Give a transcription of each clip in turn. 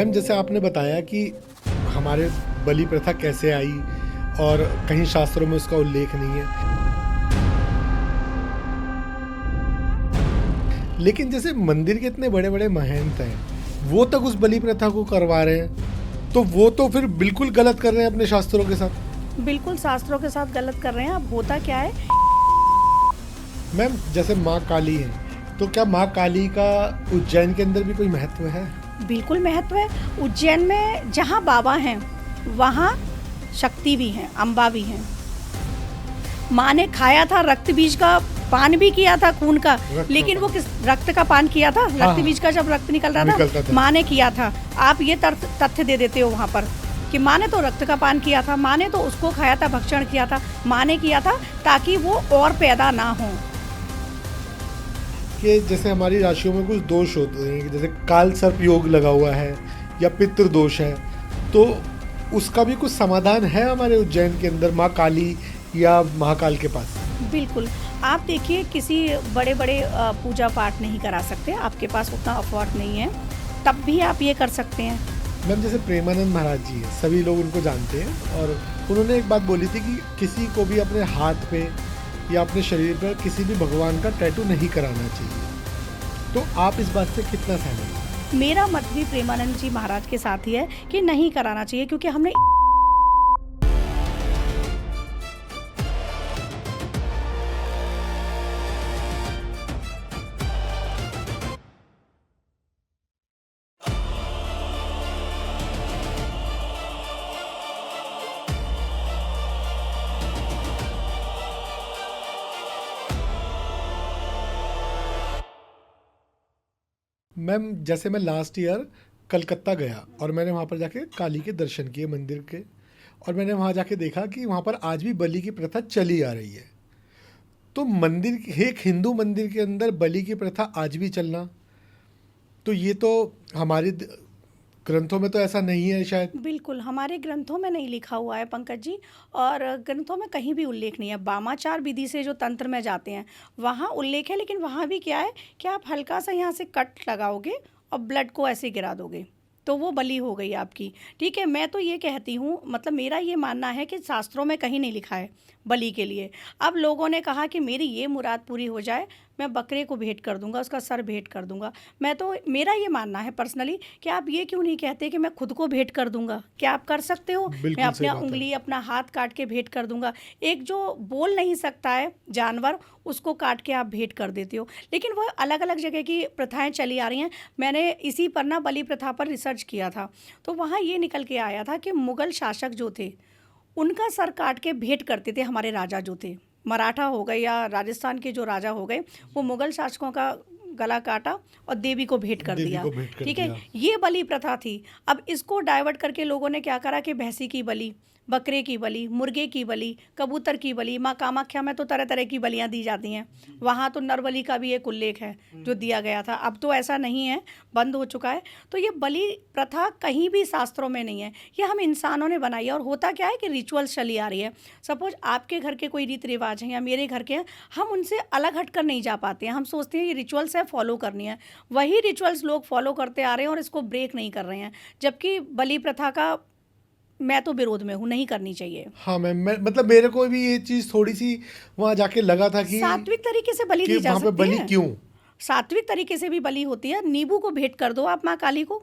Ma'am, जैसे आपने बताया कि हमारे बलि प्रथा कैसे आई और कहीं शास्त्रों में उसका उल्लेख नहीं है, लेकिन जैसे मंदिर के इतने बड़े बड़े महंत हैं, वो तक उस बलि प्रथा को करवा रहे हैं, तो वो तो फिर बिल्कुल गलत कर रहे हैं अपने शास्त्रों के साथ। बिल्कुल शास्त्रों के साथ गलत कर रहे हैं। अब होता क्या है, मैम, जैसे माँ काली है, तो क्या माँ काली का उज्जैन के अंदर भी कोई महत्व है? बिल्कुल महत्व है। उज्जैन में जहाँ बाबा हैं वहाँ शक्ति भी हैं, अम्बा भी हैं। माँ ने खाया था रक्त बीज का पान भी किया था, खून का, लेकिन वो किस रक्त का पान किया था, रक्त बीज का जब रक्त निकल रहा था माँ ने किया था। आप ये तथ्य दे देते हो वहाँ पर कि माँ ने तो रक्त का पान किया था, माँ ने तो उसको खाया था, भक्षण किया था, माँ ने किया था ताकि वो और पैदा ना हो। कि जैसे हमारी राशियों में कुछ दोष होते हैं, जैसे काल सर्प योग लगा हुआ है या पितृ दोष है, तो उसका भी कुछ समाधान है हमारे उज्जैन के अंदर माँ काली या महाकाल के पास? बिल्कुल। आप देखिए, किसी बड़े बड़े पूजा पाठ नहीं करा सकते, आपके पास उतना अफोर्ड नहीं है, तब भी आप ये कर सकते हैं। मैम, जैसे प्रेमानंद महाराज जी हैं, सभी लोग उनको जानते हैं, और उन्होंने एक बात बोली थी कि किसी को भी अपने हाथ पे या अपने शरीर पर किसी भी भगवान का टैटू नहीं कराना चाहिए, तो आप इस बात से कितना सहमत हैं? मेरा मत भी प्रेमानंद जी महाराज के साथ ही है कि नहीं कराना चाहिए, क्योंकि हमने मैम, जैसे मैं लास्ट ईयर कलकत्ता गया और मैंने वहाँ पर जाके काली के दर्शन किए मंदिर के, और मैंने वहाँ जाके देखा कि वहाँ पर आज भी बलि की प्रथा चली आ रही है। तो एक हिंदू मंदिर के अंदर बलि की प्रथा आज भी चलना, तो ये तो हमारे ग्रंथों में तो ऐसा नहीं है शायद। बिल्कुल हमारे ग्रंथों में नहीं लिखा हुआ है पंकज जी, और ग्रंथों में कहीं भी उल्लेख नहीं है। वामाचार विधि से जो तंत्र में जाते हैं वहाँ उल्लेख है, लेकिन वहाँ भी क्या है कि आप हल्का सा यहाँ से कट लगाओगे और ब्लड को ऐसे गिरा दोगे तो वो बलि हो गई आपकी। ठीक है, मैं तो ये कहती हूँ, मतलब मेरा ये मानना है कि शास्त्रों में कहीं नहीं लिखा है बलि के लिए। अब लोगों ने कहा कि मेरी ये मुराद पूरी हो जाए, मैं बकरे को भेंट कर दूंगा, उसका सर भेंट कर दूंगा। मैं तो, मेरा ये मानना है पर्सनली कि आप ये क्यों नहीं कहते कि मैं खुद को भेंट कर दूंगा? क्या आप कर सकते हो? मैं बिल्कुल सही अपना बात है। उंगली, अपना हाथ काट के भेंट कर दूंगा। एक जो बोल नहीं सकता है जानवर, उसको काट के आप भेंट कर देते हो। लेकिन वह अलग अलग जगह की प्रथाएं चली आ रही हैं। मैंने इसी पर ना बलि प्रथा पर रिसर्च किया था, तो वहाँ ये निकल के आया था कि मुगल शासक जो थे उनका सर काट के भेंट करते थे हमारे राजा जो थे, मराठा हो गए या राजस्थान के जो राजा हो गए, वो मुगल शासकों का गला काटा और देवी को भेंट कर देवी दिया। को भेंट कर ठीक है, दिया। ये बलि प्रथा थी। अब इसको डाइवर्ट करके लोगों ने क्या करा कि भैंसी की बलि, बकरे की बलि, मुर्गे की बलि, कबूतर की बलि। माँ कामाख्या में तो तरह तरह की बलियाँ दी जाती हैं, वहाँ तो नर बलि का भी एक उल्लेख है जो दिया गया था। अब तो ऐसा नहीं है, बंद हो चुका है। तो ये बलि प्रथा कहीं भी शास्त्रों में नहीं है, ये हम इंसानों ने बनाई है। और होता क्या है कि रिचुअल्स चली आ रही है। सपोज आपके घर के कोई रीति रिवाज हैं या मेरे घर के हैं, हम उनसे अलग हटकर नहीं जा पाते हैं। हम सोचते हैं ये रिचुअल्स है, फॉलो करनी है, वही रिचुअल्स लोग फॉलो करते आ रहे हैं और इसको ब्रेक नहीं कर रहे हैं। जबकि बलि प्रथा का मैं तो विरोध में हूँ, नहीं करनी चाहिए। हाँ मैम, मैं मतलब मेरे को भी ये चीज़ थोड़ी सी वहाँ जाके लगा था सात्विक तरीके से बलि कि दी जा वहाँ पे सकती बलि है, क्यों? सात्विक तरीके से भी बलि होती है। नींबू को भेंट कर दो आप माँ काली को,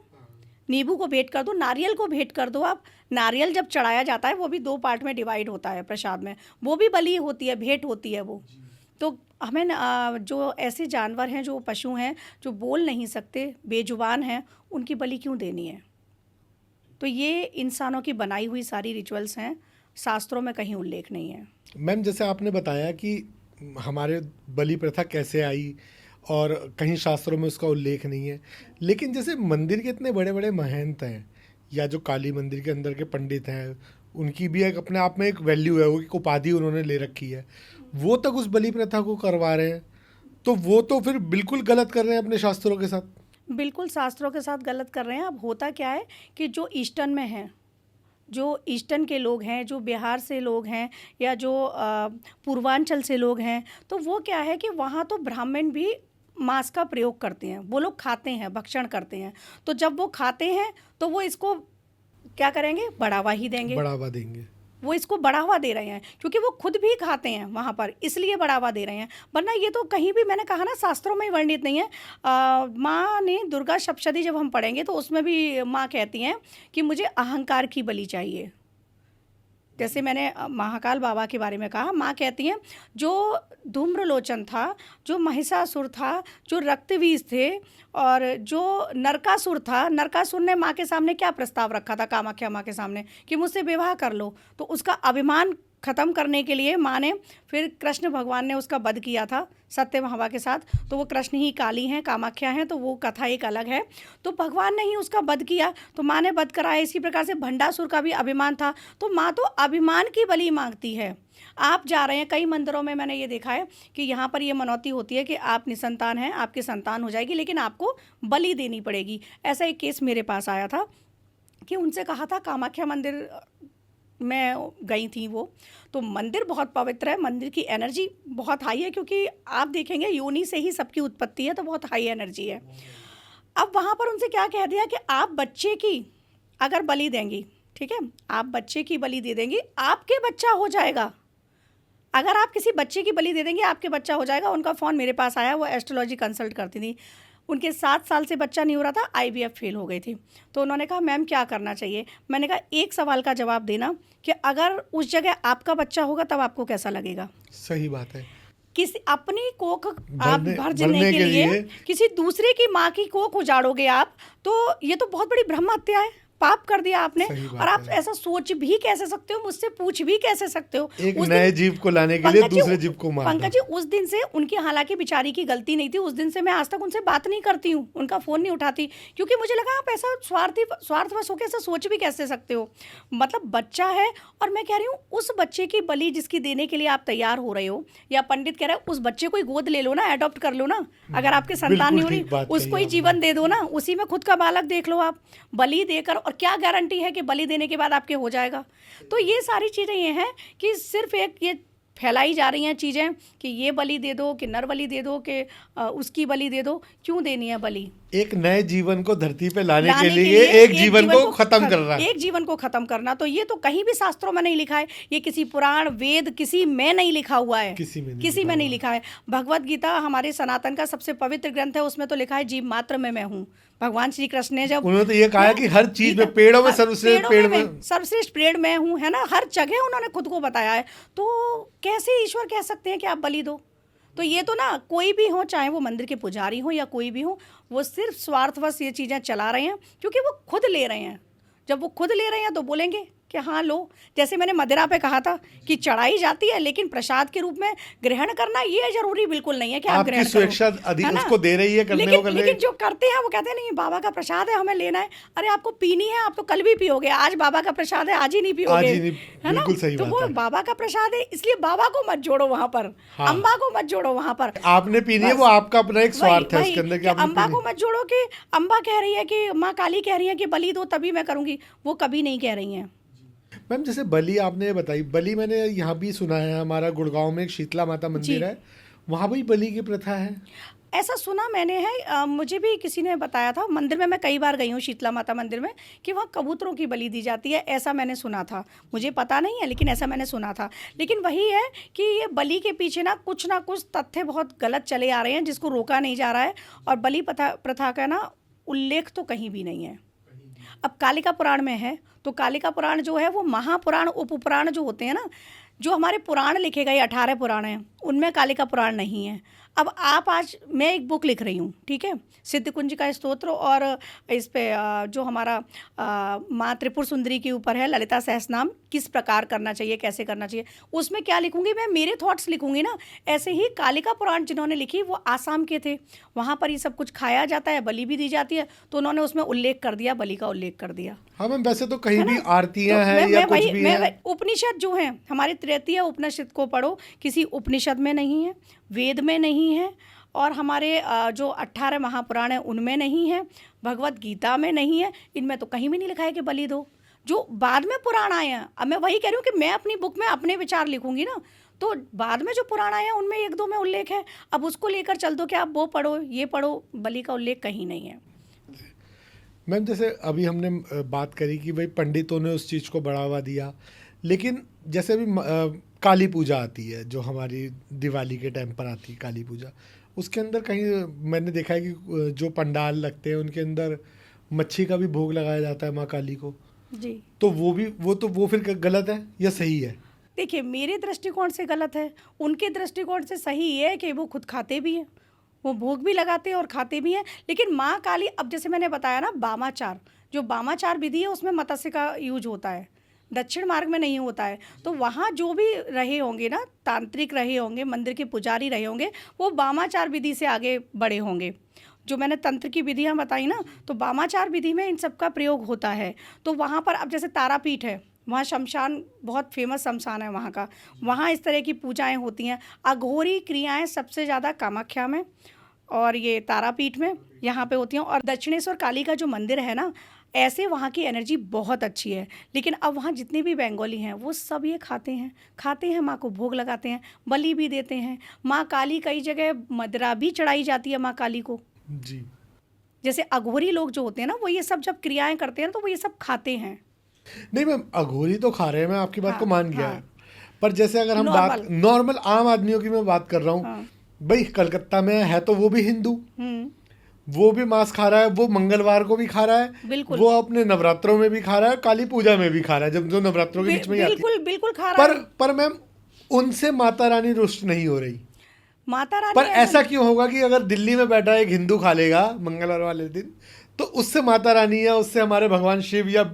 नींबू को भेंट कर दो, नारियल को भेंट कर दो आप। नारियल जब चढ़ाया जाता है वो भी 2 पार्ट में डिवाइड होता है प्रसाद में, वो भी बलि होती है, भेंट होती है वो। तो हमें जो ऐसे जानवर हैं, जो पशु हैं, जो बोल नहीं सकते, बेजुबान हैं, उनकी बलि क्यों देनी है? तो ये इंसानों की बनाई हुई सारी रिचुअल्स हैं, शास्त्रों में कहीं उल्लेख नहीं है। मैम, जैसे आपने बताया कि हमारे बलि प्रथा कैसे आई और कहीं शास्त्रों में उसका उल्लेख नहीं है, लेकिन जैसे मंदिर के इतने बड़े बड़े महंत हैं या जो काली मंदिर के अंदर के पंडित हैं, उनकी भी एक अपने आप में एक वैल्यू है, वो एक उपाधि उन्होंने ले रखी है, वो तक उस बलि प्रथा को करवा रहे हैं, तो वो तो फिर बिल्कुल गलत कर रहे हैं अपने शास्त्रों के साथ। बिल्कुल शास्त्रों के साथ गलत कर रहे हैं। अब होता क्या है कि जो ईस्टर्न में हैं, जो ईस्टर्न के लोग हैं, जो बिहार से लोग हैं या जो पूर्वांचल से लोग हैं, तो वो क्या है कि वहाँ तो ब्राह्मण भी मांस का प्रयोग करते हैं, वो लोग खाते हैं, भक्षण करते हैं। तो जब वो खाते हैं तो वो इसको क्या करेंगे, बढ़ावा ही देंगे। बढ़ावा देंगे। वो इसको बढ़ावा दे रहे हैं क्योंकि वो खुद भी खाते हैं वहाँ पर, इसलिए बढ़ावा दे रहे हैं। वरना ये तो कहीं भी, मैंने कहा ना, शास्त्रों में ही वर्णित नहीं है। माँ ने दुर्गा सप्तशती जब हम पढ़ेंगे तो उसमें भी माँ कहती हैं कि मुझे अहंकार की बलि चाहिए। जैसे मैंने महाकाल बाबा के बारे में कहा, माँ कहती हैं जो धूम्रलोचन था, जो महिषासुर था, जो रक्तबीज थे, और जो नरकासुर था, नरकासुर ने माँ के सामने क्या प्रस्ताव रखा था, कामाख्या माँ के सामने, कि मुझसे विवाह कर लो। तो उसका अभिमान ख़त्म करने के लिए माँ ने, फिर कृष्ण भगवान ने उसका वध किया था सत्यभामा के साथ। तो वो कृष्ण ही काली हैं, कामाख्या हैं, तो वो कथा एक अलग है। तो भगवान ने ही उसका वध किया, तो माँ ने वध कराया। इसी प्रकार से भंडासुर का भी अभिमान था, तो माँ तो अभिमान की बलि मांगती है। आप जा रहे हैं कई मंदिरों में, मैंने ये देखा है कि यहाँ पर ये मनौती होती है कि आप निसंतान हैं, आपकी संतान हो जाएगी, लेकिन आपको बलि देनी पड़ेगी। ऐसा एक केस मेरे पास आया था कि उनसे कहा था, कामाख्या मंदिर मैं गई थी वो, तो मंदिर बहुत पवित्र है, मंदिर की एनर्जी बहुत हाई है, क्योंकि आप देखेंगे योनि से ही सबकी उत्पत्ति है, तो बहुत हाई एनर्जी है। अब वहाँ पर उनसे क्या कह दिया कि आप बच्चे की अगर बलि देंगी, ठीक है, आप बच्चे की बलि दे देंगी, आपके बच्चा हो जाएगा। अगर आप किसी बच्चे की बलि दे देंगे, आपके बच्चा हो जाएगा। उनका फ़ोन मेरे पास आया, वो एस्ट्रोलॉजी कंसल्ट करती थी, उनके 7 साल से बच्चा नहीं हो रहा था, IVF फेल हो गई थी। तो उन्होंने कहा मैम क्या करना चाहिए। मैंने कहा एक सवाल का जवाब देना कि अगर उस जगह आपका बच्चा होगा तब आपको कैसा लगेगा। सही बात है। किसी अपनी कोख आप भरने भरने के लिए किसी दूसरे की माँ की कोख उजाड़ोगे आप, तो ये तो बहुत बड़ी ब्रह्म हत्या है, पाप कर दिया आपने। और आप ऐसा सोच भी कैसे सकते हो, मुझसे पूछ भी कैसे सकते हो। एक नए जीव को लाने के लिए दूसरे जीव को मारना। पंकज जी, उस दिन से उनकी, हालांकि बेचारी की गलती नहीं थी, उस दिन से मैं आज तक उनसे बात नहीं करती हूँ, उनका फ़ोन नहीं उठाती, क्योंकि मुझे लगा आप ऐसा स्वार्थवश होकर ऐसा सोच भी कैसे सकते हो। मतलब बच्चा है, और मैं कह रही हूँ उस बच्चे की बलि जिसकी देने के लिए आप तैयार हो रहे हो, या पंडित कह रहा है उस बच्चे को ही गोद ले लो ना, अडॉप्ट कर लो ना, अगर आपके संतान नहीं हो रही उसको ही जीवन दे दो ना, उसी में खुद का बालक देख लो आप, बलि देकर। और क्या गारंटी है कि बलि देने के बाद आपके हो जाएगा। तो ये सारी चीज़ें ये हैं कि सिर्फ एक ये फैलाई जा रही हैं चीज़ें कि ये बलि दे दो, कि नर बलि दे दो, कि उसकी बलि दे दो। क्यों देनी है बलि? एक नए जीवन को धरती पे लाने के लिए एक जीवन को खत्म कर रहा है, एक जीवन को खत्म करना। तो ये तो कहीं भी शास्त्रों में नहीं लिखा है, ये किसी पुराण वेद किसी में नहीं लिखा हुआ है, किसी में नहीं लिखा है। भगवत गीता हमारे सनातन का सबसे पवित्र ग्रंथ है, उसमें तो लिखा है जीव मात्र में मैं हूँ। भगवान श्री कृष्ण ने जब, उन्होंने तो ये कहा कि हर चीज में, पेड़ों में सर्वश्रेष्ठ पेड़ में हूँ, है ना, हर जगह उन्होंने खुद को बताया है। तो कैसे ईश्वर कह सकते हैं कि आप बलि दो? तो ये तो ना, कोई भी हो, चाहे वो मंदिर के पुजारी हो या कोई भी हो, वो सिर्फ स्वार्थवश ये चीज़ें चला रहे हैं, क्योंकि वो खुद ले रहे हैं। जब वो खुद ले रहे हैं तो बोलेंगे कि हाँ लो। जैसे मैंने मदिरा पे कहा था कि चढ़ाई जाती है, लेकिन प्रसाद के रूप में ग्रहण करना ये जरूरी बिल्कुल नहीं है कि आप ग्रहण करो, है ना? उसको दे रही है करने को, लेकिन जो करते हैं वो कहते हैं नहीं, बाबा का प्रसाद है, हमें लेना है। अरे आपको पीनी है, आप तो कल भी पियोगे, आज बाबा का प्रसाद है, आज ही नहीं पियोगे, है ना? तो वो बाबा का प्रसाद है, इसलिए बाबा को मत जोड़ो वहां पर, अम्बा को मत जोड़ो वहां पर। आपने पीनी है, वो आपका अपना एक स्वार्थ है उसके अंदर, अम्बा को मत जोड़ो कि अम्बा कह रही है कि माँ काली कह रही है कि बलि दो तभी मैं करूंगी, वो कभी नहीं कह रही हैं। मैम जैसे बलि आपने बताई, बलि मैंने यहाँ भी सुना है, हमारा गुड़गांव में एक शीतला माता मंदिर है, वहाँ भी बलि की प्रथा है। ऐसा सुना मैंने है, मुझे भी किसी ने बताया था। मंदिर में मैं कई बार गई हूँ, शीतला माता मंदिर में, कि वहाँ कबूतरों की बलि दी जाती है, ऐसा मैंने सुना था। मुझे पता नहीं है, लेकिन ऐसा मैंने सुना था। लेकिन वही है कि ये बलि के पीछे ना कुछ तथ्य बहुत गलत चले आ रहे हैं, जिसको रोका नहीं जा रहा है। और बलि प्रथा का ना उल्लेख तो कहीं भी नहीं है। अब कालिका पुराण में है, तो कालिका पुराण जो है वो महापुराण उपपुराण जो होते हैं ना, जो हमारे पुराण लिखे गए 18 पुराण हैं, उनमें कालिका पुराण नहीं है। अब आप, आज मैं एक बुक लिख रही हूँ, ठीक है, सिद्धकुंज का स्तोत्र, और इस पे जो हमारा माँ त्रिपुर सुंदरी के ऊपर है ललिता सहस्रनाम, किस प्रकार करना चाहिए, कैसे करना चाहिए, उसमें क्या लिखूंगी मैं, मेरे थॉट्स लिखूंगी ना। ऐसे ही कालिका पुराण जिन्होंने लिखी वो आसाम के थे, वहाँ पर ये सब कुछ खाया जाता है, बलि भी दी जाती है, तो उन्होंने उसमें उल्लेख कर दिया, बलि का उल्लेख कर दिया। हाँ मैम, वैसे तो कहीं भी आरतियाँ हैं या कुछ भी है। उपनिषद जो हैं हमारे, तृतीय उपनिषद को पढ़ो, किसी उपनिषद में नहीं है, वेद में नहीं है, और हमारे जो 18 महापुराण हैं उनमें नहीं है, भगवत गीता में नहीं है, इनमें तो कहीं भी नहीं लिखा है कि बलि दो। जो बाद में पुराण आए हैं, अब मैं वही कह रही हूँ कि मैं अपनी बुक में अपने विचार लिखूंगी ना, तो बाद में जो पुराण आया उनमें एक दो में उल्लेख है, अब उसको लेकर चल दो कि आप वो पढ़ो ये पढ़ो, बलि का उल्लेख कहीं नहीं है। मैम जैसे अभी हमने बात करी कि भाई पंडितों ने उस चीज़ को बढ़ावा दिया, लेकिन जैसे अभी काली पूजा आती है जो हमारी दिवाली के टाइम पर आती है काली पूजा, उसके अंदर कहीं मैंने देखा है कि जो पंडाल लगते हैं उनके अंदर मच्छी का भी भोग लगाया जाता है माँ काली को। जी। तो वो फिर गलत है या सही है? देखिए मेरे दृष्टिकोण से गलत है, उनके दृष्टिकोण से सही है कि वो खुद खाते भी हैं, वो भोग भी लगाते हैं और खाते भी हैं। लेकिन माँ काली, अब जैसे मैंने बताया ना, वामाचार, जो वामाचार विधि है उसमें मत्स्य का यूज होता है, दक्षिण मार्ग में नहीं होता है। तो वहाँ जो भी रहे होंगे ना, तांत्रिक रहे होंगे, मंदिर के पुजारी रहे होंगे, वो वामाचार विधि से आगे बढ़े होंगे। जो मैंने तंत्र की विधियाँ बताई ना, तो वामाचार विधि में इन सब का प्रयोग होता है। तो वहाँ पर अब जैसे तारापीठ है, वहाँ शमशान बहुत फेमस शमशान है वहाँ का, वहाँ इस तरह की पूजाएं होती हैं। अघोरी क्रियाएं सबसे ज़्यादा कामाख्या में और ये तारापीठ में यहाँ पे होती हैं। और दक्षिणेश्वर काली का जो मंदिर है ना, ऐसे वहाँ की एनर्जी बहुत अच्छी है। लेकिन अब वहाँ जितने भी बंगाली हैं वो सब ये खाते हैं, माँ को भोग लगाते हैं, बलि भी देते हैं। माँ काली कई जगह मदिरा भी चढ़ाई जाती है माँ काली को जी। जैसे अघोरी लोग जो होते हैं ना, वो ये सब जब क्रियाएं करते हैं तो वो ये सब खाते हैं। नहीं मैम, अघोरी तो खा रहे हैं, मैं आपकी बात हाँ, को मान गया हाँ। है। पर जैसे अगर हम बात नॉर्मल आम आदमियों की मैं बात कर रहा हूँ, हाँ। भाई कलकत्ता में है तो वो भी हिंदू, हम्म, वो भी मांस खा रहा है, वो मंगलवार को भी खा रहा है, बिल्कुल। वो अपने नवरात्रों में भी खा रहा है, काली पूजा में भी खा रहा है, जब जो नवरात्रों के बीच में ही आती है। बिल्कुल बिल्कुल खा रहा है। पर मैम उनसे माता रानी रुष्ट नहीं हो रही। माता रानी पर ऐसा क्यों होगा कि अगर दिल्ली में बैठा एक हिंदू खा लेगा मंगलवार वाले दिन, तो उससे माता रानी या उससे हमारे भगवान शिव या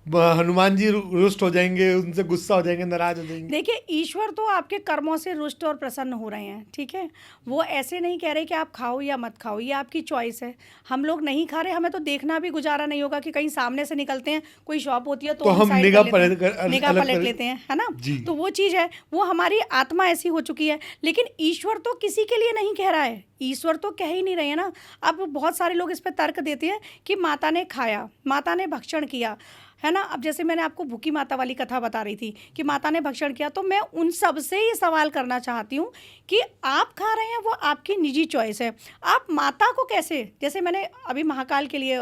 हनुमान जी रुष्ट हो जाएंगे, उनसे गुस्सा हो जाएंगे, नाराज हो जाएंगे? देखिए, ईश्वर तो आपके कर्मों से रुष्ट और प्रसन्न हो रहे हैं, ठीक है। वो ऐसे नहीं कह रहे कि आप खाओ या मत खाओ, ये आपकी चॉइस है। हम लोग नहीं खा रहे, हमें तो देखना भी गुजारा नहीं होगा कि कहीं सामने से निकलते हैं, कोई शॉप होती है तो हम साइड निगाह कर लेते हैं, पलट निगाह पलट लेते हैं, है ना। तो वो चीज़ है, वो हमारी आत्मा ऐसी हो चुकी है। लेकिन ईश्वर तो किसी के लिए नहीं कह रहा है, ईश्वर तो कह ही नहीं रहे हैं ना। अब बहुत सारे लोग इस पर तर्क देते हैं कि माता ने खाया, माता ने भक्षण किया, है ना। अब जैसे मैंने आपको भूखी माता वाली कथा बता रही थी कि माता ने भक्षण किया, तो मैं उन सब से ये सवाल करना चाहती हूँ कि आप खा रहे हैं, वो आपकी निजी चॉइस है। आप माता को कैसे, जैसे मैंने अभी महाकाल के लिए,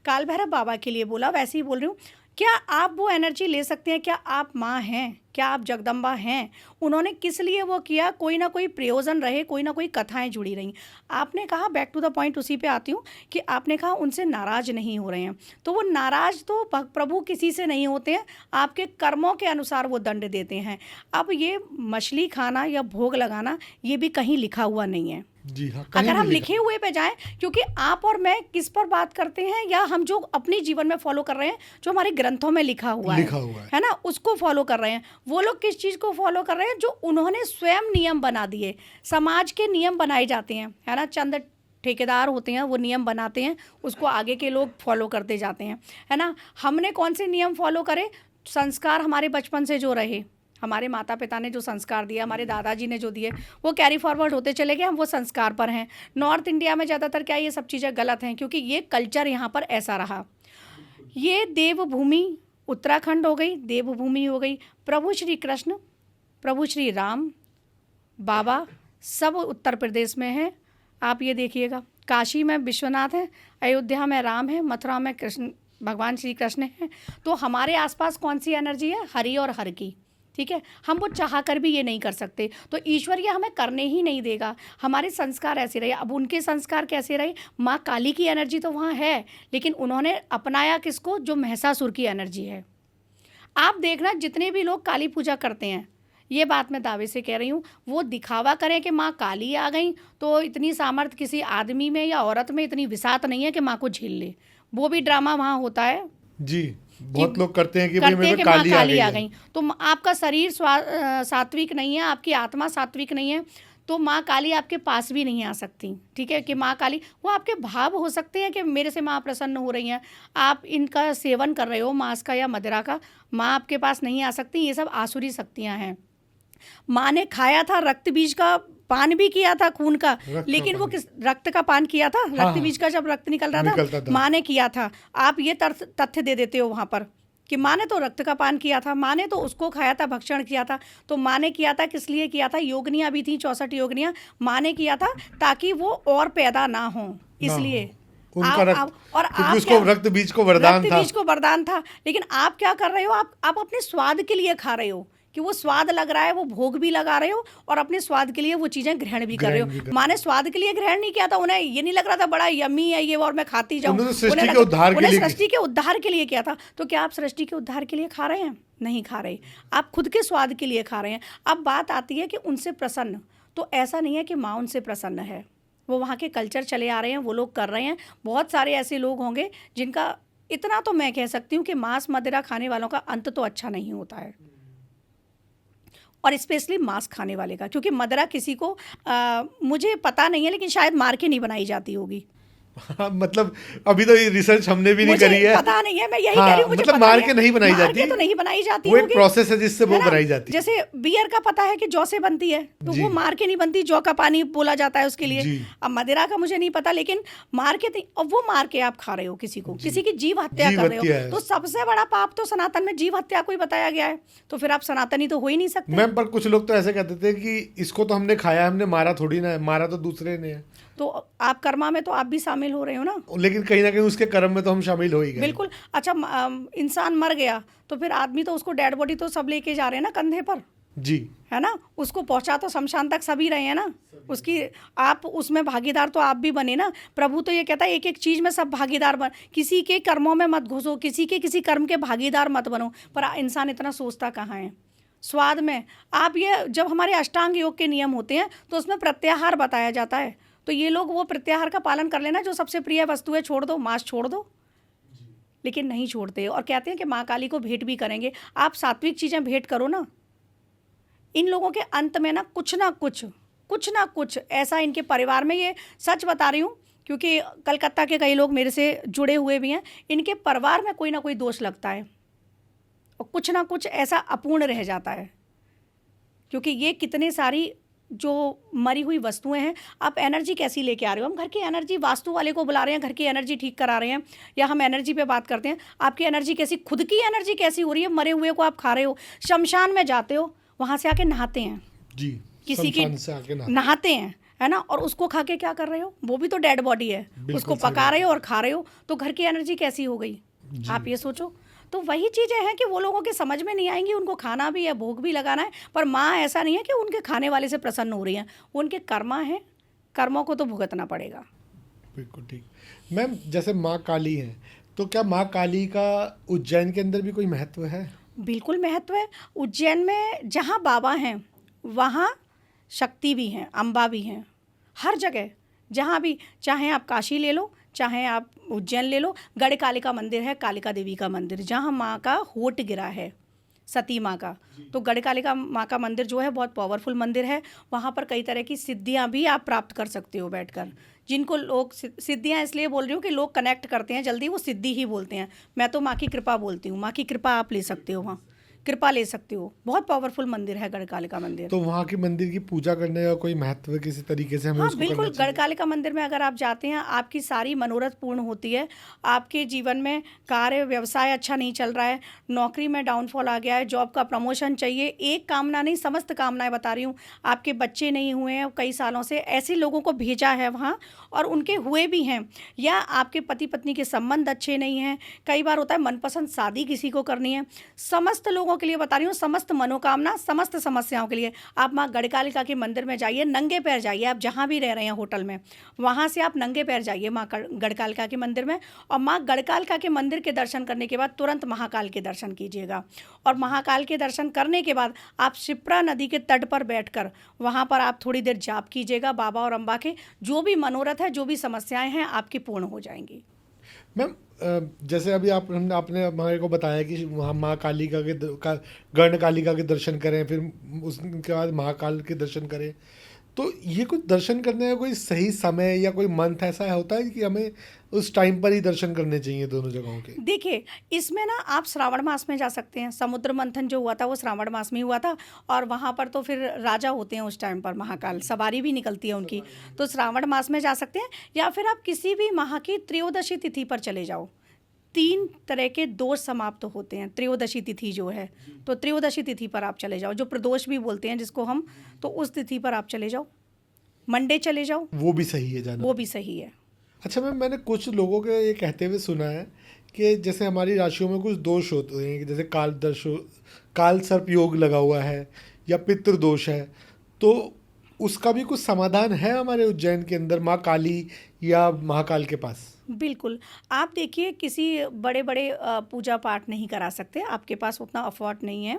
काल भैरव बाबा के लिए बोला, वैसे ही बोल रही हूँ, क्या आप वो एनर्जी ले सकते हैं? क्या आप माँ हैं? क्या आप जगदम्बा हैं? उन्होंने किस लिए वो किया? कोई ना कोई प्रयोजन रहे, कोई ना कोई कथाएं जुड़ी रहीं। आपने कहा, बैक टू द पॉइंट उसी पे आती हूँ, कि आपने कहा उनसे नाराज नहीं हो रहे हैं, तो वो नाराज तो प्रभु किसी से नहीं होते हैं, आपके कर्मों के अनुसार वो दंड देते हैं। अब ये मछली खाना या भोग लगाना, ये भी कहीं लिखा हुआ नहीं है। जी हाँ, अगर हम लिखे हुए पे जाएं, क्योंकि आप और मैं किस पर बात करते हैं, या हम जो अपने जीवन में फॉलो कर रहे हैं, जो हमारे ग्रंथों में लिखा हुआ है ना, उसको फॉलो कर रहे हैं। वो लोग किस चीज़ को फॉलो कर रहे हैं? जो उन्होंने स्वयं नियम बना दिए। समाज के नियम बनाए जाते हैं, है ना, चंद ठेकेदार होते हैं, वो नियम बनाते हैं, उसको आगे के लोग फॉलो करते जाते हैं, है ना। हमने कौन से नियम फॉलो करे? संस्कार हमारे बचपन से जो रहे, हमारे माता पिता ने जो संस्कार दिया, हमारे दादाजी ने जो दिए, वो कैरी फॉरवर्ड होते चले गए, हम वो संस्कार पर हैं। नॉर्थ इंडिया में ज़्यादातर क्या ये सब चीज़ें गलत हैं, क्योंकि ये कल्चर यहाँ पर ऐसा रहा। ये देवभूमि उत्तराखंड हो गई, देवभूमि हो गई। प्रभु श्री कृष्ण, प्रभु श्री राम, बाबा सब उत्तर प्रदेश में हैं। आप ये देखिएगा, काशी में विश्वनाथ है, अयोध्या में राम है, मथुरा में कृष्ण, भगवान श्री कृष्ण हैं। तो हमारे आसपास कौन सी एनर्जी है? हरि और हर की, ठीक है। हम वो चाह कर भी ये नहीं कर सकते, तो ईश्वर ये हमें करने ही नहीं देगा। हमारे संस्कार ऐसे रहे। अब उनके संस्कार कैसे रहे? माँ काली की एनर्जी तो वहाँ है, लेकिन उन्होंने अपनाया किसको? जो महिषासुर की एनर्जी है। आप देखना, जितने भी लोग काली पूजा करते हैं, ये बात मैं दावे से कह रही हूँ, वो दिखावा करें कि माँ काली आ गई, तो इतनी सामर्थ्य किसी आदमी में या औरत में इतनी विसात नहीं है कि माँ को झेल ले। वो भी ड्रामा वहाँ होता है जी। बहुत लोग करते हैं कि भाई मेरे पे काली आ गई। तो आपका शरीर सात्विक नहीं है, आपकी आत्मा सात्विक नहीं है, तो माँ काली आपके पास भी नहीं आ सकती, ठीक है। कि माँ काली, वो आपके भाव हो सकते हैं कि मेरे से माँ प्रसन्न हो रही हैं, आप इनका सेवन कर रहे हो मांस का या मदिरा का, माँ आपके पास नहीं आ सकती। ये सब आसुरी शक्तियाँ हैं। माँ ने खाया था रक्त बीज का पान भी किया था, खून का, लेकिन वो किस रक्त का पान किया था? रक्त बीज का जब रक्त निकल रहा था, माँ ने किया था। आप ये तथ्य दे देते हो वहाँ पर कि माँ ने तो रक्त का पान किया था, माँ ने तो उसको खाया था, भक्षण किया था। तो माँ ने किया था, किस लिए किया था? योगिनियाँ भी थी, 64 योगिनियाँ, माँ ने किया था ताकि वो और पैदा ना हो, ना हो इसलिए। उनका रक्त, और क्योंकि आप उसको क्या, रक्त बीज को वरदान रक्त था। बीज को वरदान था, लेकिन आप क्या कर रहे हो? आप अपने स्वाद के लिए खा रहे हो, कि वो स्वाद लग रहा है, वो भोग भी लगा रहे हो और अपने स्वाद के लिए वो चीज़ें ग्रहण भी कर रहे ग्रहण भी हो। कर, माँ ने स्वाद के लिए ग्रहण नहीं किया था, उन्हें ये नहीं लग रहा था बड़ा यम्मी है ये और मैं खाती जाऊँ। उन्होंने तो उन्हें सृष्टि के उद्धार के उन्हें लिए सृष्टि के उद्धार के लिए किया था। तो क्या आप सृष्टि के उद्धार के लिए खा रहे हैं? नहीं खा रहे, आप खुद के स्वाद के लिए खा रहे हैं। अब बात आती है कि उनसे प्रसन्न, तो ऐसा नहीं है कि माँ उनसे प्रसन्न है, वो वहाँ के कल्चर चले आ रहे हैं, वो लोग कर रहे हैं। बहुत सारे ऐसे लोग होंगे जिनका, इतना तो मैं कह सकती हूँ कि मांस मदिरा खाने वालों का अंत तो अच्छा नहीं होता है, और स्पेशली मांस खाने वाले का, क्योंकि मदिरा किसी को मुझे पता नहीं है, लेकिन शायद मार के नहीं बनाई जाती होगी। हाँ, मतलब अभी तो ये रिसर्च हमने भी नहीं मुझे करी है। पता नहीं है, मैं यही हाँ, कह रही हूँ, मुझे मतलब पता मार नहीं के है। नहीं बनाई मार जाती, के तो नहीं बनाई जाती वो एक होगी, प्रोसेस है जिससे है वो ना? बनाई जाती है। जैसे बियर का पता है कि जौ से बनती है, तो जी वो मार के नहीं बनती, जौ का पानी बोला जाता है उसके लिए। जी अब मदिरा का मुझे नहीं पता, लेकिन मार के नहीं, अब वो मार के आप खा रहे हो किसी को, जी, किसी की जीव हत्या जीव कर रहे हो। हत्या है। तो सबसे बड़ा पाप तो सनातन में जीव हत्या को ही बताया गया है, तो फिर आप सनातनी तो हो ही नहीं सकते। मैम, पर कुछ लोग तो ऐसे कहते थे कि इसको तो हमने खाया, हमने मारा थोड़ी ना है, मारा तो दूसरे ने है। तो आप कर्मा में तो आप भी शामिल हो रहे हो ना। लेकिन कहीं ना कहीं उसके कर्म में तो हम शामिल हो ही गए। बिल्कुल। अच्छा, इंसान मर गया तो फिर आदमी तो उसको डेड बॉडी तो सब लेके जा रहे हैं ना कंधे पर, जी है ना? उसको पहुंचा तो शमशान तक सभी रहे हैं ना, उसकी, आप उसमें भागीदार तो आप भी बने ना। प्रभु तो ये कहता है एक एक चीज़ में सब भागीदार बन, किसी के कर्मों में मत घुसो, किसी के किसी कर्म के भागीदार मत बनो। पर इंसान इतना सोचता कहाँ है? स्वाद में आप, ये जब हमारे अष्टांग योग के नियम होते हैं तो उसमें प्रत्याहार बताया जाता है, तो ये लोग वो प्रत्याहार का पालन कर लेना, जो सबसे प्रिय वस्तु है छोड़ दो, मांस छोड़ दो, लेकिन नहीं छोड़ते और कहते हैं कि माँ काली को भेंट भी करेंगे। आप सात्विक चीज़ें भेंट करो ना। इन लोगों के अंत में ना कुछ ना कुछ ऐसा इनके परिवार में, ये सच बता रही हूँ क्योंकि कलकत्ता के कई लोग मेरे से जुड़े हुए भी हैं, इनके परिवार में कोई ना कोई दोष लगता है और कुछ ना कुछ ऐसा अपूर्ण रह जाता है, क्योंकि ये कितने सारी जो मरी हुई वस्तुएं हैं, आप एनर्जी कैसी लेके आ रहे हो? हम घर की एनर्जी, वास्तु वाले को बुला रहे हैं, घर की एनर्जी ठीक करा रहे हैं, या हम एनर्जी पे बात करते हैं, आपकी एनर्जी कैसी, खुद की एनर्जी कैसी हो रही है? मरे हुए को आप खा रहे हो, शमशान में जाते हो, वहाँ से आके नहाते हैं, जी, किसी की शमशान से आके नहाते हैं, है ना? और उसको खा के क्या कर रहे हो? वो भी तो डेड बॉडी है, उसको पका रहे हो और खा रहे हो, तो घर की एनर्जी कैसी हो गई? आप ये सोचो। तो वही चीज़ें हैं कि वो लोगों के समझ में नहीं आएंगी, उनको खाना भी है, भोग भी लगाना है, पर माँ ऐसा नहीं है कि उनके खाने वाले से प्रसन्न हो रही हैं, उनके कर्मा है, कर्मों को तो भुगतना पड़ेगा। बिल्कुल ठीक। मैम, जैसे माँ काली है, तो क्या माँ काली का उज्जैन के अंदर भी कोई महत्व है? बिल्कुल महत्व है। उज्जैन में जहाँ बाबा हैं वहाँ शक्ति भी हैं, अम्बा भी हैं, हर जगह जहाँ भी, चाहे आप काशी ले लो, चाहे आप उज्जैन ले लो, गढ़ कालिका मंदिर है, कालिका देवी का मंदिर, जहाँ माँ का होठ गिरा है, सती माँ का। तो गढ़ कालिका माँ का मंदिर जो है बहुत पावरफुल मंदिर है, वहाँ पर कई तरह की सिद्धियाँ भी आप प्राप्त कर सकते हो बैठकर। जिनको लोग सिद्धियाँ इसलिए बोल रही हूँ कि लोग कनेक्ट करते हैं जल्दी, वो सिद्धि ही बोलते हैं, मैं तो माँ की कृपा बोलती हूँ। माँ की कृपा आप ले सकते हो, वहाँ कृपा ले सकते हो। बहुत पावरफुल मंदिर है गढ़ कालिका मंदिर। तो वहाँ के मंदिर की पूजा करने का कोई महत्व है किसी तरीके से? हमें हाँ उसको बिल्कुल, करना चाहिए? गढ़ कालिका मंदिर में अगर आप जाते हैं, आपकी सारी मनोरथ पूर्ण होती है। आपके जीवन में कार्य व्यवसाय अच्छा नहीं चल रहा है, नौकरी में डाउनफॉल आ गया है, जॉब का प्रमोशन चाहिए, एक कामना नहीं समस्त कामनाएं बता रही हूँ, आपके बच्चे नहीं हुए हैं कई सालों से, ऐसे लोगों को भेजा है वहाँ और उनके हुए भी हैं, या आपके पति पत्नी के संबंध अच्छे नहीं हैं, कई बार होता है मनपसंद शादी किसी को करनी है, समस्त लोगों के लिए बता रही हूँ, समस्त मनोकामना, समस्त समस्याओं के लिए आप माँ गढ़ कालिका के मंदिर में जाइए, नंगे पैर जाइए। आप जहाँ भी रह रहे हैं होटल में, वहाँ से आप नंगे पैर जाइए माँ गढ़ कालिका के मंदिर में, और माँ गढ़ कालिका के मंदिर के दर्शन करने के बाद तुरंत महाकाल के दर्शन कीजिएगा। और महाकाल के दर्शन करने के बाद आप शिप्रा नदी के तट पर बैठकर वहाँ पर आप थोड़ी देर जाप कीजिएगा बाबा और अम्बा के, जो भी मनोरथ है, जो भी समस्याएं हैं आपकी पूर्ण हो जाएंगी। मैम, जैसे अभी आपने हमारे को बताया कि वहाँ माँ कालिका गढ़ कालिका के दर्शन करें, फिर उसके बाद महाकाल के दर्शन करें, तो ये कुछ दर्शन करने का कोई सही समय या कोई मंथ ऐसा होता है कि हमें उस टाइम पर ही दर्शन करने चाहिए दोनों जगहों के? देखिए, इसमें ना आप श्रावण मास में जा सकते हैं, समुद्र मंथन जो हुआ था वो श्रावण मास में हुआ था, और वहाँ पर तो फिर राजा होते हैं उस टाइम पर, महाकाल सवारी भी निकलती है उनकी, तो श्रावण मास में जा सकते हैं, या फिर आप किसी भी माह की त्रयोदशी तिथि पर चले जाओ, 3 तरह के दोष समाप्त होते हैं त्रयोदशी तिथि जो है। तो त्रयोदशी तिथि पर आप चले जाओ, जो प्रदोष भी बोलते हैं जिसको हम, तो उस तिथि पर आप चले जाओ, मंडे चले जाओ, वो भी सही है जाना। वो भी सही है। अच्छा मैम, मैंने कुछ लोगों के ये कहते हुए सुना है कि जैसे हमारी राशियों में कुछ दोष होते हैं कि जैसे काल सर्प योग लगा हुआ है या पितृ दोष है, तो उसका भी कुछ समाधान है हमारे उज्जैन के अंदर माँ काली या महाकाल के पास? बिल्कुल। आप देखिए, किसी बड़े-बड़े पूजा पाठ नहीं करा सकते, आपके पास उतना अफ़ोर्ड नहीं है,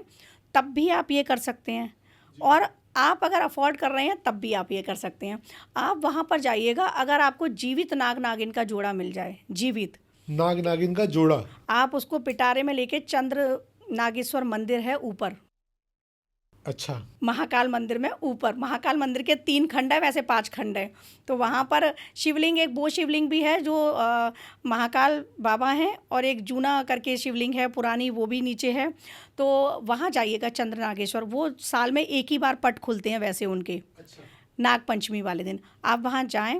तब भी आप ये कर सकते हैं। और आप अगर अफ़ोर्ड कर रहे हैं तब भी आप ये कर सकते हैं। आप वहाँ पर जाइएगा, अगर आपको जीवित नाग-नागिन का जोड़ा मिल जाए, जीवित, नाग नागिन का जोड़ा? आप उसको पिटारे में लेके चंद्र नागेश्वर मंदिर है ऊपर, अच्छा। महाकाल मंदिर में ऊपर। महाकाल मंदिर के 3 खंड है, वैसे 5 खंड है। तो वहाँ पर शिवलिंग, एक वो शिवलिंग भी है जो महाकाल बाबा हैं, और एक जूना करके शिवलिंग है पुरानी, वो भी नीचे है। तो वहाँ जाइएगा चंद्र नागेश्वर, वो साल में एक ही बार पट खुलते हैं वैसे उनके। अच्छा। नाग पंचमी वाले दिन आप वहाँ जाएं,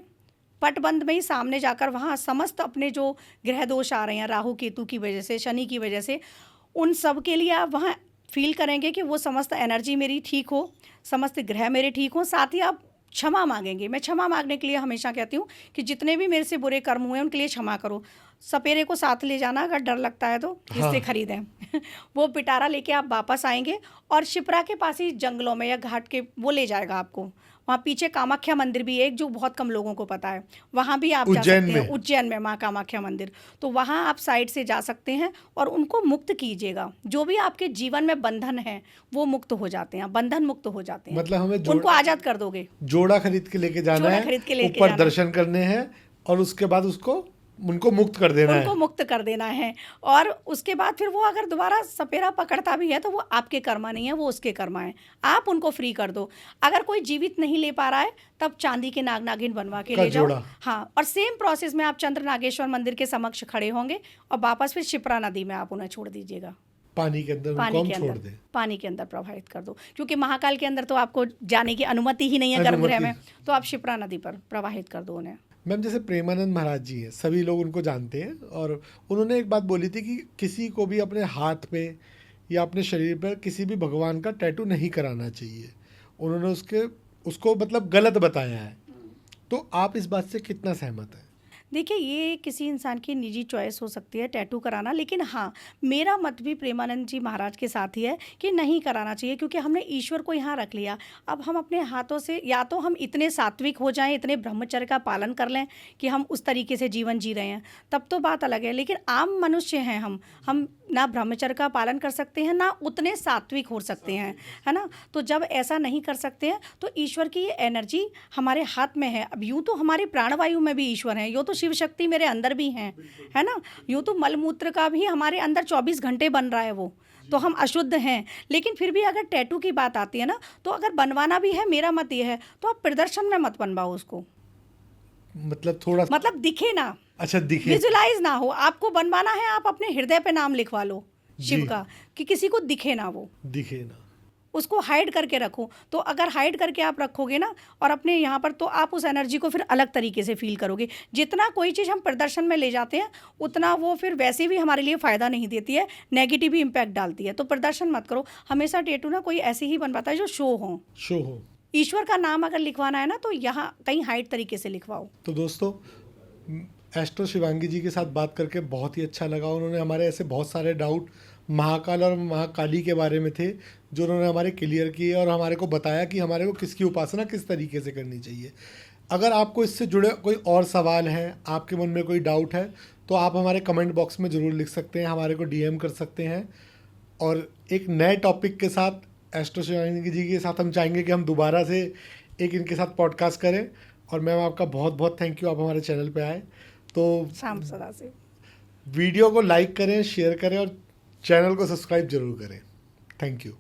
पटबंद में ही सामने जाकर वहाँ समस्त अपने जो ग्रह दोष आ रहे हैं राहु केतु की वजह से, शनि की वजह से, उन सब के लिए आप वहाँ फील करेंगे कि वो समस्त एनर्जी मेरी ठीक हो, समस्त ग्रह मेरे ठीक हो। साथ ही आप क्षमा मांगेंगे। मैं क्षमा मांगने के लिए हमेशा कहती हूँ कि जितने भी मेरे से बुरे कर्म हुए उनके लिए क्षमा करो। सपेरे को साथ ले जाना, अगर डर लगता है तो इससे हाँ। खरीदें। वो पिटारा लेके आप वापस आएंगे, और शिप्रा के पास ही जंगलों में या घाट के वो ले जाएगा आपको। वहाँ पीछे कामाख्या मंदिर भी है एक, जो बहुत कम लोगों को पता है, वहाँ भी आप जा उज्जैन सकते हैं। में? उज्जैन में माँ कामाख्या मंदिर, तो वहाँ आप साइड से जा सकते हैं और उनको मुक्त कीजिएगा। जो भी आपके जीवन में बंधन है वो मुक्त हो जाते हैं, बंधन मुक्त हो जाते हैं। मतलब हमें उनको आज़ाद कर दोगे। जोड़ा खरीद के लेके जाना जोड़ा है, खरीद के लेके ऊपर जाना है। दर्शन करने हैं, और उसके बाद उनको मुक्त कर देना उनको है। मुक्त कर देना है। और उसके बाद फिर वो अगर दोबारा सपेरा पकड़ता भी है तो वो आपके कर्मा नहीं है, वो उसके कर्मा है। आप उनको फ्री कर दो। अगर कोई जीवित नहीं ले पा रहा है तब चांदी के नाग नागिन बनवा के का ले जाओ। जोड़ा। हाँ, और सेम प्रोसेस में आप चंद्र नागेश्वर मंदिर के समक्ष खड़े होंगे और वापस फिर शिप्रा नदी में आप उन्हें छोड़ दीजिएगा। पानी के अंदर उनको पानी हम के छोड़ अंदर, दें। पानी के अंदर प्रवाहित कर दो, क्योंकि महाकाल के अंदर तो आपको जाने की अनुमति ही नहीं है गर्भगृह में, तो आप शिप्रा नदी पर प्रवाहित कर दो उन्हें। मैम, जैसे प्रेमानंद महाराज जी हैं, सभी लोग उनको जानते हैं, और उन्होंने एक बात बोली थी कि किसी को भी अपने हाथ पे या अपने शरीर पर किसी भी भगवान का टैटू नहीं कराना चाहिए। उन्होंने उसको मतलब गलत बताया है। तो आप इस बात से कितना सहमत हैं? देखिए, ये किसी इंसान की निजी चॉइस हो सकती है टैटू कराना, लेकिन हाँ, मेरा मत भी प्रेमानंद जी महाराज के साथ ही है कि नहीं कराना चाहिए, क्योंकि हमने ईश्वर को यहाँ रख लिया। अब हम अपने हाथों से या तो हम इतने सात्विक हो जाएं, इतने ब्रह्मचर्य का पालन कर लें कि हम उस तरीके से जीवन जी रहे हैं, तब तो बात अलग है। लेकिन आम मनुष्य हैं हम ना ब्रह्मचर्य का पालन कर सकते हैं, ना उतने सात्विक हो सकते हैं, है ना। तो जब ऐसा नहीं कर सकते हैं तो ईश्वर की ये एनर्जी हमारे हाथ में है। अब यूँ तो हमारे प्राणवायु में भी ईश्वर हैं, यूँ तो शिव शक्ति मेरे अंदर भी हैं, है ना। यूँ तो मलमूत्र का भी हमारे अंदर 24 घंटे बन रहा है वो, तो हम अशुद्ध हैं। लेकिन फिर भी अगर टैटू की बात आती है ना, तो अगर बनवाना भी है, मेरा मत ये है, तो आप प्रदर्शन में मत बनवाओ उसको। मतलब थोड़ा मतलब दिखे ना, अच्छा दिखे, विजुलाइज ना हो। आपको बनवाना है, आप अपने हृदय पे नाम लिखवा लो शिव जी। का, कि किसी को दिखे ना, वो दिखे ना। उसको हाइड करके रखो। तो अगर हाइड करके आप रखोगे ना और अपने यहाँ पर, तो आप उस एनर्जी को फिर अलग तरीके से फील करोगे। जितना कोई चीज़ हम प्रदर्शन में ले जाते हैं उतना वो फिर वैसे भी हमारे लिए फ़ायदा नहीं देती है, नेगेटिव ही इम्पैक्ट डालती है। तो प्रदर्शन मत करो। हमेशा टैटू ना कोई ऐसे ही बनवाता है जो शो हो। ईश्वर का नाम अगर लिखवाना है ना, तो यहाँ कहीं हाइड तरीके से लिखवाओ। तो दोस्तों, एस्ट्रो शिवांगी जी के साथ बात करके बहुत ही अच्छा लगा। उन्होंने हमारे ऐसे बहुत सारे डाउट महाकाल और महाकाली के बारे में थे जो उन्होंने हमारे क्लियर किए, और हमारे को बताया कि हमारे को किसकी उपासना किस तरीके से करनी चाहिए। अगर आपको इससे जुड़े कोई और सवाल हैं, आपके मन में कोई डाउट है, तो आप हमारे कमेंट बॉक्स में ज़रूर लिख सकते हैं, हमारे को डीएम कर सकते हैं। और एक नए टॉपिक के साथ एस्ट्रो शिवांगी जी के साथ हम चाहेंगे कि हम दोबारा से एक इनके साथ पॉडकास्ट करें। और मैम, आपका बहुत बहुत थैंक यू, आप हमारे चैनल पे आए। तो शाम सदा से वीडियो को लाइक करें, शेयर करें और चैनल को सब्सक्राइब जरूर करें। Thank you.